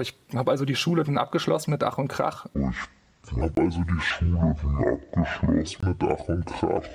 Ich habe also die Schule dann abgeschlossen mit Ach und Krach. Ich habe also die Schule dann abgeschlossen mit Ach und Krach.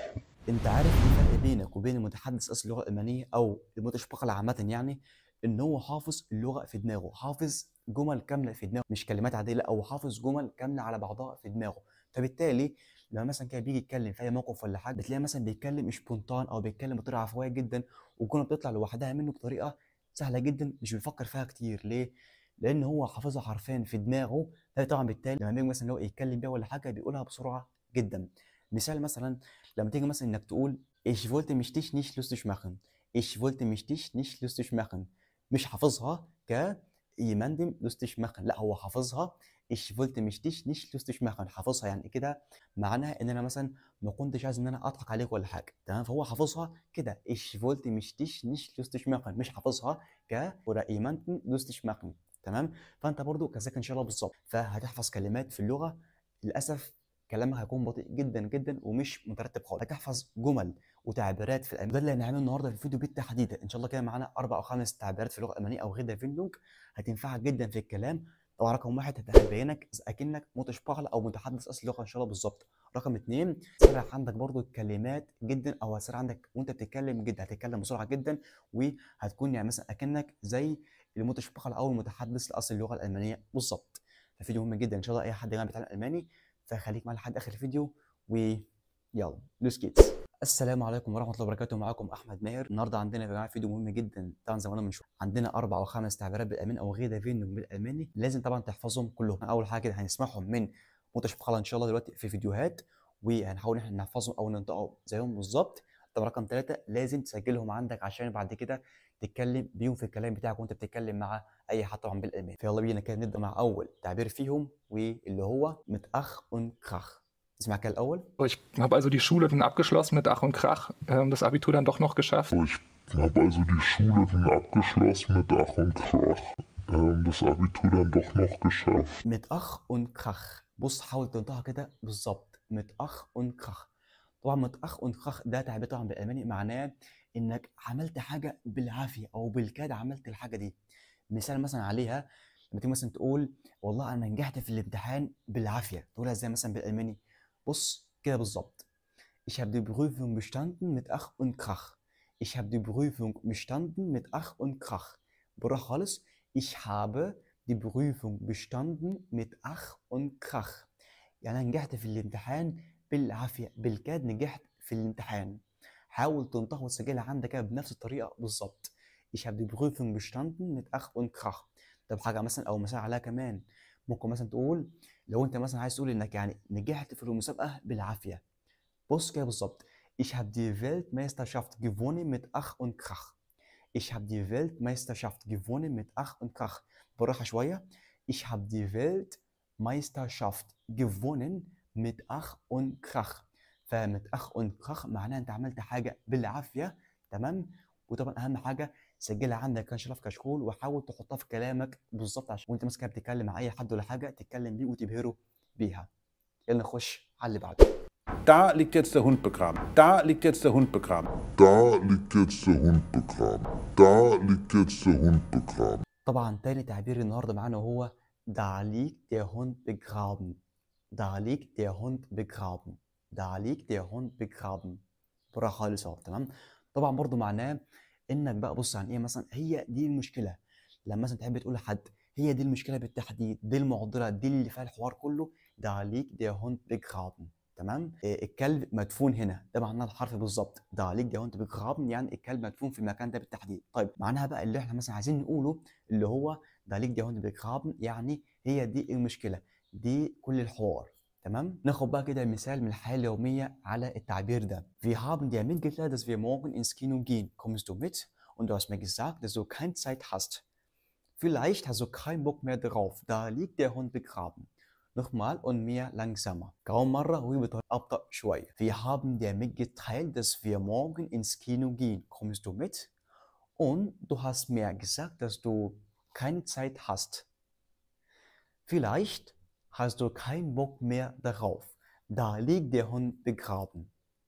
انت عارف الفرق بينك وبين المتحدث اصل اللغه الالمانيه او المتشبقه عامه، يعني ان هو حافظ اللغه في دماغه، حافظ جمل كامله في دماغه، مش كلمات عاديه، لا هو حافظ جمل كامله على بعضها في دماغه. فبالتالي لما مثلا كده بيجي يتكلم في اي موقف ولا حاجه، بتلاقيه مثلا بيتكلم سبونتان او بيتكلم بطريقه عفويه جدا، والجمله بتطلع لوحدها منه بطريقه سهله جدا، مش بيفكر فيها كتير. ليه؟ لان هو حافظها حرفيا في دماغه. طبعا بالتالي لما بيجي مثلا هو يتكلم بيها ولا حاجه بيقولها بسرعه جدا. مثال مثلا لما تيجي مثلا انك تقول Ich wollte mich dich nicht lustig machen. Ich wollte mich dich nicht lustig machen. مش حافظها يمندم lustig machen، لا هو حافظها Ich wollte mich dich nicht lustig machen. حافظها يعني كده معناها ان انا مثلا ما كنتش عايز ان انا اضحك عليك ولا حاجه، تمام؟ فهو حافظها كده Ich wollte mich dich nicht lustig machen، مش حافظها oder jemanden lustig machen. تمام؟ فانت برضو كذلك ان شاء الله بالظبط، فهتحفظ كلمات في اللغه. للاسف كلامك هيكون بطيء جدا جدا ومش مترتب خالص. هتحفظ جمل وتعبيرات في الالماني، ده اللي هنعمله النهارده في الفيديو بالتحديد. ان شاء الله كده معانا 4 أو 5 تعبيرات في اللغه الالمانيه او غير فيندونج هتنفعك جدا في الكلام. طبعا رقم واحد هتبينك اكنك متشبغل او متحدث اصل اللغه ان شاء الله بالظبط. رقم اتنين سرع عندك برضو الكلمات جدا، او هتسرع عندك وانت بتتكلم جدا، هتتكلم بسرعه جدا وهتكون يعني مثلا اكنك زي المتشبغل او المتحدث لاصل اللغه الالمانيه بالظبط. ففيديو مهم جدا ان شاء الله اي حد يعني بيتعلم الماني، فخليك معانا لحد اخر الفيديو ويلا لوس جيتس. السلام عليكم ورحمه الله وبركاته، معاكم احمد ماهر. النهارده عندنا يا جماعه فيديو مهم جدا. طبعا زي ما قلنا من شويه عندنا 4 أو 5 تعبيرات بالالماني او غير فيندونج بالالماني، لازم طبعا تحفظهم كلهم. اول حاجه كده هنسمعهم من متشبخه ان شاء الله دلوقتي في فيديوهات، وهنحاول ان احنا نحفظهم او ننطقهم زيهم بالظبط. طبعا رقم 3 لازم تسجلهم عندك عشان بعد كده تتكلم بيهم في الكلام بتاعك وانت بتتكلم مع اي حد طبعا بالالماني. فيلا بينا كده نبدا مع اول تعبير فيهم، واللي هو mit Ach und Krach. اسمع كده الاول. Ich habe also die Schule dann abgeschlossen mit Ach und Krach, das Abitur dann doch noch geschafft. Ich habe also die Schule dann abgeschlossen mit Ach und Krach. Das Abitur dann doch noch geschafft. mit Ach und Krach. بص حاول تنطقها كده بالظبط، mit Ach und Krach. طبعا mit Ach und Krach ده تعبير طبعا بالالماني معناه انك عملت حاجه بالعافيه او بالكاد عملت الحاجه دي. مثال مثلا عليها لما تيجي مثلا تقول والله انا نجحت في الامتحان بالعافيه، تقولها ازاي مثلا بالالماني؟ بص كده بالظبط. Ich habe die Prüfung bestanden mit Ach und Krach. Ich habe die Prüfung bestanden mit Ach und Krach. بالراحه خالص. Ich habe die Prüfung bestanden mit Ach und Krach. يعني انا نجحت في الامتحان بالعافيه، بالكاد نجحت في الامتحان. حاول تنطقها وتسجلها عندك كده بنفس الطريقه بالظبط. Ich habe die Prüfung bestanden mit Ach und Krach. طب حاجه مثلا او مثال عليها كمان، ممكن مثلا تقول لو انت مثلا عايز تقول انك يعني نجحت في المسابقه بالعافيه، بص كده بالظبط. Ich habe die Weltmeisterschaft gewonnen mit Ach und Krach. Ich habe die Weltmeisterschaft gewonnen mit Ach und Krach. بالراحه شويه. Ich habe die Weltmeisterschaft gewonnen mit Ach und Krach. فمت أخ und Krach معناها أنت عملت حاجة بالعافية، تمام؟ وطبعا أهم حاجة سجلها عندك كان شرف كشكول، وحاول تحطها في كلامك بالظبط عشان وأنت مثلا بتتكلم مع أي حد ولا حاجة تتكلم بيه وتبهره بيها. يلا نخش على اللي بعده. Da liegt jetzt der Hund begraben. Da liegt jetzt der Hund begraben. Da liegt jetzt der Hund begraben. Da liegt jetzt der Hund begraben. طبعا تاني تعبير النهارده معانا هو Da liegt der Hund begraben. Da liegt der Hund begraben. Da liegt der Hund begraben. براحة خالص اهو، تمام؟ طبعا برضو معناه انك بقى بص عن ايه، مثلا هي دي المشكله. لما مثلا تحب تقول لحد هي دي المشكله بالتحديد، دي المعضله، دي اللي فيها الحوار كله، Da liegt der Hund begraben. تمام؟ الكلب مدفون هنا، ده معناه الحرف بالظبط. Da liegt der Hund begraben يعني الكلب مدفون في المكان ده بالتحديد. طيب معناها بقى اللي احنا مثلا عايزين نقوله اللي هو Da liegt der Hund begraben يعني هي دي المشكله، دي كل الحوار. تمام؟ ناخد بقى كده مثال من الحياه اليوميه على التعبير ده. Wir haben dir mitgeteilt, dass wir morgen ins Kino gehen. Kommst du mit? Und du hast mir gesagt, dass du keine Zeit hast. Vielleicht hast du keinen Bock mehr drauf. Da liegt der Hund begraben. Nochmal und mehr langsamer. كمان مرة وبطريقة أبطأ شوية. Wir haben dir mitgeteilt, dass wir morgen ins Kino gehen. Kommst du mit? Und du hast mir gesagt, dass du keine Zeit hast. Vielleicht hast du keinen Bock mehr darauf. Da liegt der Hund begraben.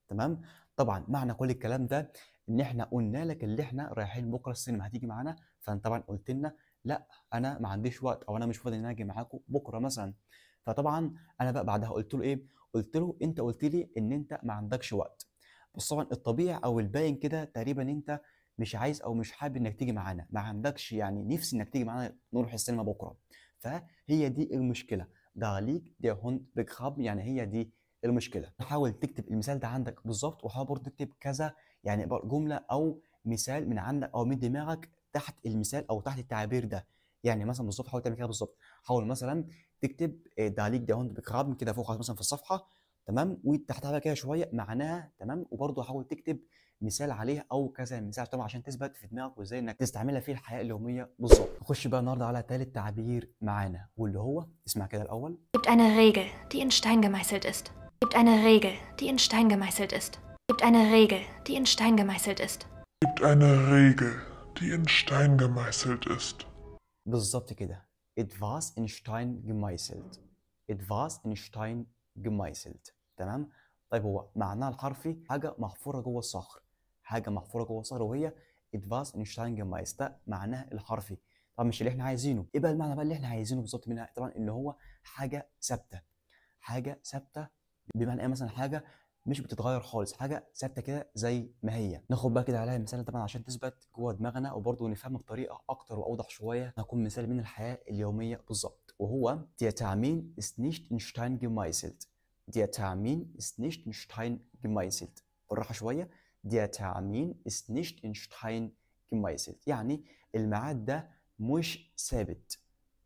تمام؟ طبعا معنى كل الكلام ده ان احنا قلنا لك اللي احنا رايحين بكره السينما، هتيجي معانا؟ فانت طبعا قلت لنا لا انا ما عنديش وقت، او انا مش فاضي ان انا اجي معاكم بكره مثلا. فطبعا انا بقى بعدها قلت له ايه؟ قلت له انت قلت لي ان انت ما عندكش وقت، بس طبعا الطبيعي او الباين كده تقريبا انت مش عايز او مش حابب انك تيجي معانا، ما عندكش يعني نفس انك تيجي معانا نروح السينما بكره. فهي دي المشكله، ده ليك دي هوند بيكخاب، يعني هي دي المشكله. حاول تكتب المثال ده عندك بالظبط، وحاول برضه تكتب كذا يعني جمله او مثال من عندك او من دماغك تحت المثال او تحت التعبير ده. يعني مثلا بالظبط حاول تعمل كده بالظبط، حاول مثلا تكتب ده ليك دي هوند بيكخاب كده فوق مثلا في الصفحه، تمام، وتحتها بقى كده شويه معناها، تمام، وبرضه حاول تكتب مثال عليه او كذا مثال طبعا عشان تثبت في دماغك وازاي انك تستعملها في الحياه اليوميه بالظبط. نخش بقى النهارده على ثالث تعبير معانا، واللي هو اسمع كده الاول. Es gibt eine Regel, die in Stein gemeißelt ist. Es gibt eine Regel, die in Stein gemeißelt ist. Es gibt eine Regel, die in Stein gemeißelt ist. gibt eine Regel, die in Stein gemeißelt ist. بالظبط كده. etwas in Stein gemeißelt. etwas in Stein gemeißelt. تمام. طيب هو معناها الحرفي حاجه محفوره جوه الصخر، حاجه محفوره جوه الصخر، وهي etwas in Stein gemeißelt، ده معناها الحرفي. طبعا مش اللي احنا عايزينه. ايه بقى المعنى بقى اللي احنا عايزينه بالظبط منها؟ طبعا ان هو حاجه ثابته، حاجه ثابته. بمعنى ايه؟ مثلا حاجه مش بتتغير خالص، حاجه ثابته كده زي ما هي. ناخد بقى كده عليها مثال طبعا عشان تثبت جوه دماغنا وبرضه نفهمها بطريقه اكتر واوضح شويه. هكون مثال من الحياه اليوميه بالظبط، وهو der Termin ist nicht in Stein gemeißelt. der Termin ist nicht in Stein gemeißelt. بالراحه شويه. der Termin ist nicht in Stein gemeißelt، يعني الميعاد ده مش ثابت،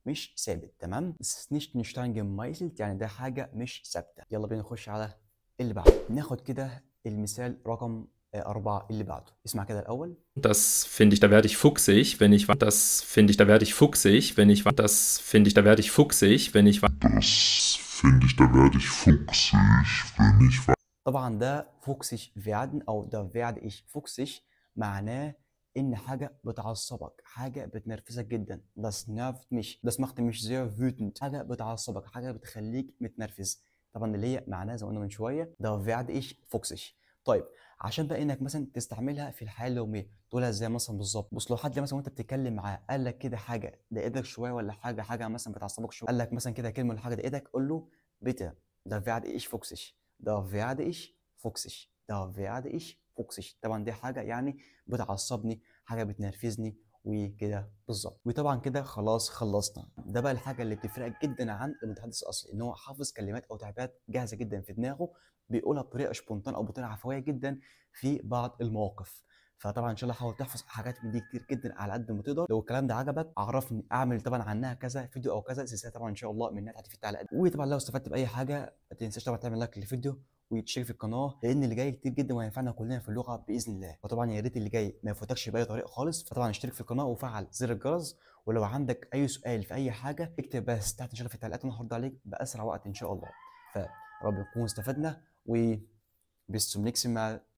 مش ثابت، تمام. ist nicht in Stein gemeißelt يعني ده حاجه مش ثابته. يلا بينا نخش على اللي بعده. ناخد كده المثال رقم 4 اللي بعده. اسمع كده الأول. Das finde ich, da werde ich fuchsig, wenn ich, das finde ich, da werde ich fuchsig, wenn ich, das finde ich, da werde ich fuchsig, wenn ich, Das finde ich, da werde ich fuchsig, wenn ich طبعا ده fuchsig werden أو ده werde ich fuchsig معناه إن حاجة بتعصبك، حاجة بتنرفزك جدا. das nervt mich، das macht mich sehr wütend، حاجة بتعصبك، حاجة بتخليك متنرفز. طبعا اللي هي معناها زي ما قلنا من شوية ده werde ich fuchsig. طيب عشان بقى انك مثلا تستعملها في الحياه اليوميه تقولها ازاي مثلا بالظبط؟ بص، لو حد مثلا وانت بتتكلم معاه قال لك كده حاجه ضايقتك شويه ولا حاجه مثلا بتعصبك شويه، قال لك مثلا كده كلمه ولا حاجه ضايقتك، قول له bitte da werde ich fuchsig، da werde ich fuchsig، da werde ich fuchsig. طبعا دي حاجه يعني بتعصبني، حاجه بتنرفزني وكده بالظبط. وطبعا كده خلاص خلصنا. ده بقى الحاجه اللي بتفرق جدا عن المتحدث الاصلي، ان هو حافظ كلمات او تعبيرات جاهزه جدا في دماغه، بيقولها بطريقه سبونتان او بطريقه عفويه جدا في بعض المواقف. فطبعا ان شاء الله حاول تحفظ حاجات من دي كتير جدا على قد ما تقدر. لو الكلام ده عجبك عرفني، اعمل طبعا عنها كذا فيديو او كذا سلسله طبعا ان شاء الله منها تحت في التعليقات. وطبعا لو استفدت باي حاجه ما تنساش طبعا تعمل لايك للفيديو وتشترك في القناه، لان اللي جاي كتير جدا وهينفعنا كلنا في اللغه باذن الله. وطبعا يا ريت اللي جاي ما يفوتكش باي طريقه خالص، فطبعا اشترك في القناه وفعل زر الجرس. ولو عندك اي سؤال في اي حاجه اكتب بس تحت ان شاء الله في التعليقات وانا هرد عليك باسرع وقت ان شاء الله. فرب نكون استفدنا و bis zum nächsten Mal.